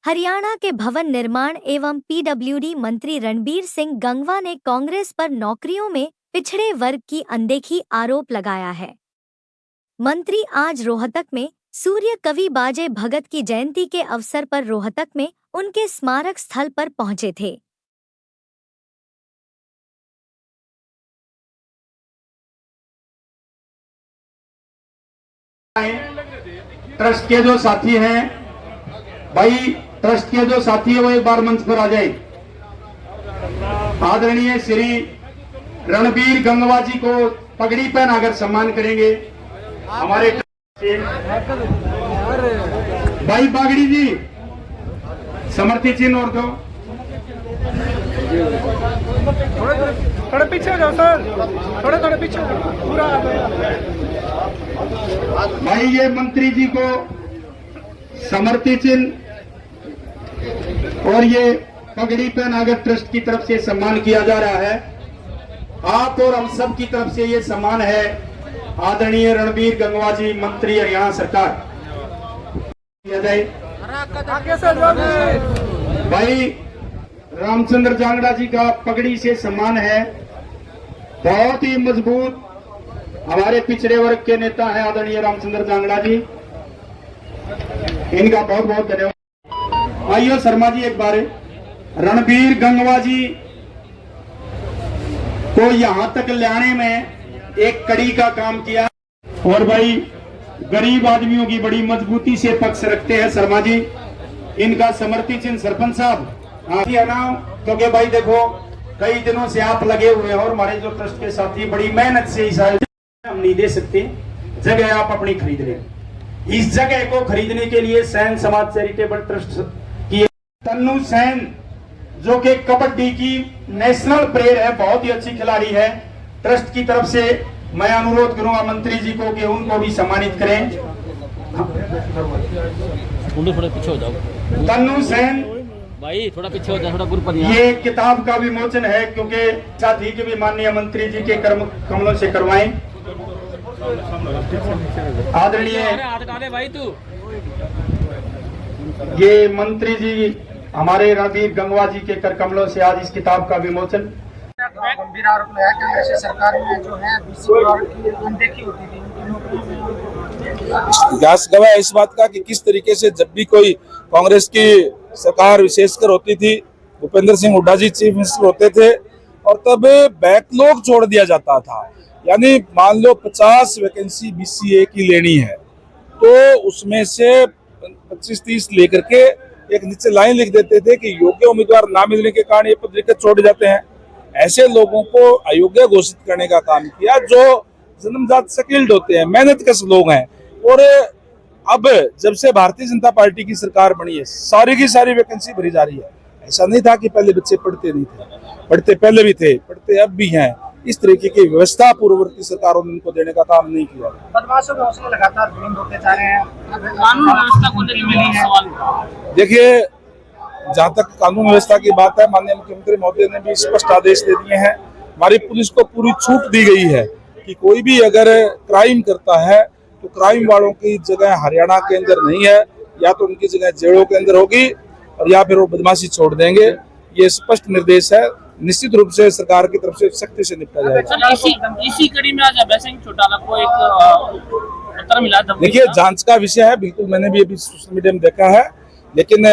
हरियाणा के भवन निर्माण एवं पीडब्ल्यूडी मंत्री रणबीर सिंह गंगवा ने कांग्रेस पर नौकरियों में पिछड़े वर्ग की अनदेखी आरोप लगाया है। मंत्री आज रोहतक में सूर्य कवि बाजे भगत की जयंती के अवसर पर रोहतक में उनके स्मारक स्थल पर पहुंचे थे। ट्रस्ट के जो साथी हैं भाई, ट्रस्ट के जो साथी है वो एक बार मंच पर आ जाए। आदरणीय श्री रणबीर गंगवा जी को पगड़ी पहनाकर सम्मान करेंगे। हमारे भाई बागड़ी जी समर्थी चिन्ह और दो। थोड़ा पीछे हो जाओ सर, थोड़ा पीछे हो जाओ पूरा। भाई ये मंत्री जी को समर्थी चिन्ह और ये पगड़ी पहनाकर ट्रस्ट की तरफ से सम्मान किया जा रहा है। आप और हम सब की तरफ से ये सम्मान है आदरणीय रणबीर गंगवा जी मंत्री हरियाणा सरकार। भाई रामचंद्र जांगड़ा जी का पगड़ी से सम्मान है। बहुत ही मजबूत हमारे पिछड़े वर्ग के नेता है आदरणीय रामचंद्र जांगड़ा जी, इनका बहुत बहुत धन्यवाद। आइयो शर्मा जी एक बार रणबीर गंगवा जी को यहां तक लाने में एक कड़ी का काम किया और भाई गरीब आदमियों की बड़ी मजबूती से पक्ष रखते हैं शर्मा जी। इनका समर्थी चिन्ह सरपंच साहब है ना, क्योंकि भाई देखो कई दिनों से आप लगे हुए हैं और हमारे जो ट्रस्ट के साथी बड़ी मेहनत से इस हम नहीं दे सकते, जगह आप अपनी खरीद रहे। इस जगह को खरीदने के लिए सैन समाज चैरिटेबल ट्रस्ट की तन्नू सैन जो कि कबड्डी की नेशनल प्लेयर है, बहुत ही अच्छी खिलाड़ी है। ट्रस्ट की तरफ से मैं अनुरोध करूंगा मंत्री जी को कि उनको भी सम्मानित करें। थोड़ा पीछे हो जाओ तन्नू सैन भाई, थोड़ा पीछे हो जाओ, थोड़ा ग्रुप पर। ये किताब का विमोचन है क्योंकि साथी के भी माननीय मंत्री जी के कर्म कमलों से करवाएं। आदरणीय भाई तू ये मंत्री जी हमारे रणबीर गंगवा जी के कर कमलों से आज इस किताब का विमोचन। गंभीर आरोप लगाया कि कांग्रेस सरकार में जो है बीसी वर्ग की अनदेखी होती थी। इतिहास गवाह है इस बात का कि किस तरीके से जब भी कोई कांग्रेस की सरकार विशेषकर होती थी, भूपेंद्र सिंह हुड्डा जी चीफ मिनिस्टर होते थे और तब बैकलॉग छोड़ दिया जाता था। यानी मान लो 50 वैकेंसी बीसीए की लेनी है तो उसमें से 25-30 लेकर के एक नीचे लाइन लिख देते थे कि योग्य उम्मीदवार ना मिलने के कारण ये पद रिक्त छोड़ जाते हैं। ऐसे लोगों को अयोग्य घोषित करने का काम किया जो जन्मजात स्किल्ड होते हैं, मेहनतकश लोग हैं। और अब जब से भारतीय जनता पार्टी की सरकार बनी है सारी की सारी वैकेंसी भरी जा रही है। ऐसा नहीं था कि पहले बच्चे पढ़ते नहीं थे, पढ़ते पहले भी थे, पढ़ते अब भी हैं। इस तरीके की व्यवस्था पूर्ववर्ती सरकारों ने उनको देने का काम नहीं किया। बदमाशों के हौसले लगातार बुलंद होते जा रहे हैं। कानून व्यवस्था को लेकर देखिए, जहाँ तक कानून व्यवस्था की बात है, माननीय मुख्यमंत्री महोदय ने भी स्पष्ट आदेश दे दिए हैं। हमारी पुलिस को पूरी छूट दी गई है कि कोई भी अगर क्राइम करता है तो क्राइम वालों की जगह हरियाणा के अंदर नहीं है, या तो उनकी जगह जेलों के अंदर होगी और या फिर वो बदमाशी छोड़ देंगे। ये स्पष्ट निर्देश है, निश्चित रूप से सरकार की तरफ से सख्ती से निपटा जाएगा। इसी कड़ी में आज अभय सिंह चौटाला को एक पत्र मिला। देखिए, जांच का विषय है, बिल्कुल मैंने भी अभी सोशल मीडिया में देखा है, लेकिन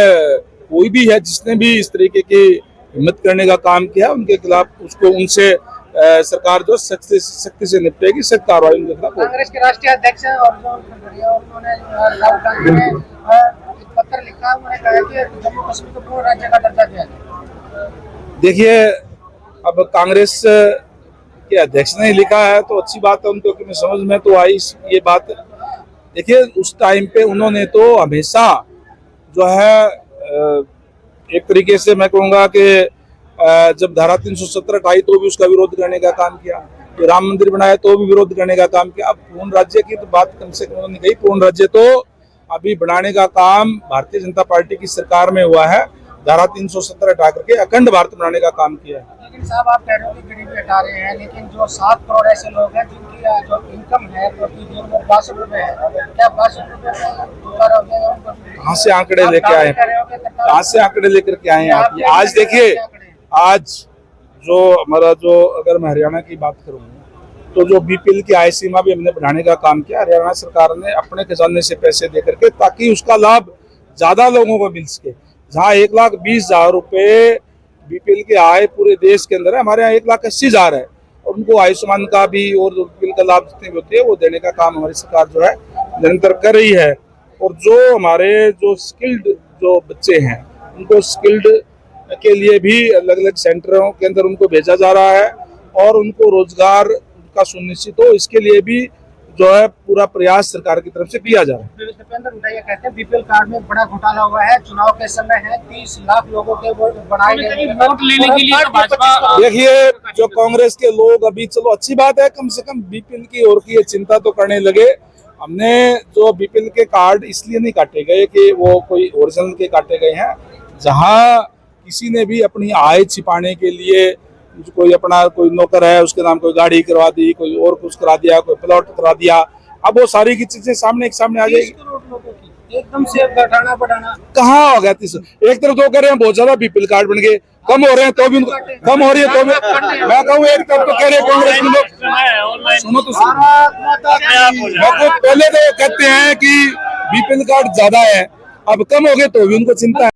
कोई भी है जिसने भी इस तरीके की हिम्मत करने का काम किया उनके खिलाफ उसको उनसे सरकार जो सख्ती से निपटेगी, सख्त कार्रवाई उनके खिलाफ। कांग्रेस के राष्ट्रीय अध्यक्ष उन्होंने राहुल गांधी ने पत्र लिखा, उन्होंने कहा कि जम्मू कश्मीर को पूर्ण राज्य का दर्जा दिया जाए। देखिए, अब कांग्रेस के अध्यक्ष ने लिखा है तो अच्छी बात है, उनको कि समझ में तो आई ये बात। देखिए, उस टाइम पे उन्होंने तो हमेशा जो है एक तरीके से मैं कहूँगा कि जब धारा 370 आई तो भी उसका विरोध करने का काम किया, तो राम मंदिर बनाया तो भी विरोध करने का काम किया। अब पूर्ण राज्य की तो बात कम से कम उन्होंने कही, पूर्ण राज्य तो अभी बनाने का काम भारतीय जनता पार्टी की सरकार में हुआ है। धारा 370 हटा करके अखंड भारत बनाने का काम किया है। लेकिन साहब आप कह रहे हो कि गरीबी हटा रहे हैं, लेकिन जो 7 करोड़ ऐसे लोग हैं जिनकी जो इनकम है प्रतिदिन वो 62 रुपए है, क्या 62 रुपए में गुजारा हो जाएगा उनका? कहाँ से आंकड़े लेके आए, कहाँ से आंकड़े लेकर के आए हैं आप? ये आज देखिए, आज जो हमारा जो, अगर मैं हरियाणा की बात करूँ तो जो बीपीएल की आय सीमा भी हमने बढ़ाने का काम किया। हरियाणा सरकार ने अपने खजाने से पैसे दे करके, ताकि उसका लाभ ज्यादा लोगों को मिल सके। जहाँ 1,20,000 रुपए बीपीएल की आय पूरे देश के अंदर है, हमारे यहाँ 1,80,000 है, और उनको आयुष्मान का भी और बीपीएल का लाभ जितने भी होते हैं वो देने का काम हमारी सरकार जो है निरंतर कर रही है। और जो हमारे जो स्किल्ड जो बच्चे हैं, उनको स्किल्ड के लिए भी अलग अलग सेंटरों के अंदर उनको भेजा जा रहा है, और उनको रोजगार का सुनिश्चित हो, इसके लिए भी जो है पूरा प्रयास सरकार की तरफ से किया जा रहा है। दीपेंद्र हुड्डा कहते हैं बीपीएल कार्ड में बड़ा घोटाला हुआ है, चुनाव के समय है 30 लाख लोगों के वोट बनाए गए, वोट लेने के लिए तो भाजपा देखिए, जो कांग्रेस के लोग अभी, चलो अच्छी बात है, कम से कम बीपीएल की और की चिंता तो करने लगे। हमने जो बीपीएल के कार्ड इसलिए नहीं काटे गए कि वो कोई ओरिजिनल के काटे गए हैं। जहां किसी ने भी अपनी आय छिपाने के लिए, कोई अपना कोई नौकर है उसके नाम कोई गाड़ी करवा दी, कोई और कुछ करा दिया, कोई प्लॉट करा दिया, अब वो सारी की चीजें सामने आ जाएगी। 30 करोड़ लोगों की एकदम से घटाना बढ़ाना कहाँ हो गया? एक तरफ तो कह रहे हैं बहुत ज्यादा बीपीएल कार्ड बन गए, कम हो रहे हैं तो भी उनको कम हो रही है तो भी मैं कहूँ, एक तरफ तो कह रहे हैं कांग्रेस के लोग, सुनो तो पहले तो कहते हैं कि बीपीएल कार्ड ज्यादा है, अब कम हो गए तो भी उनको चिंता है।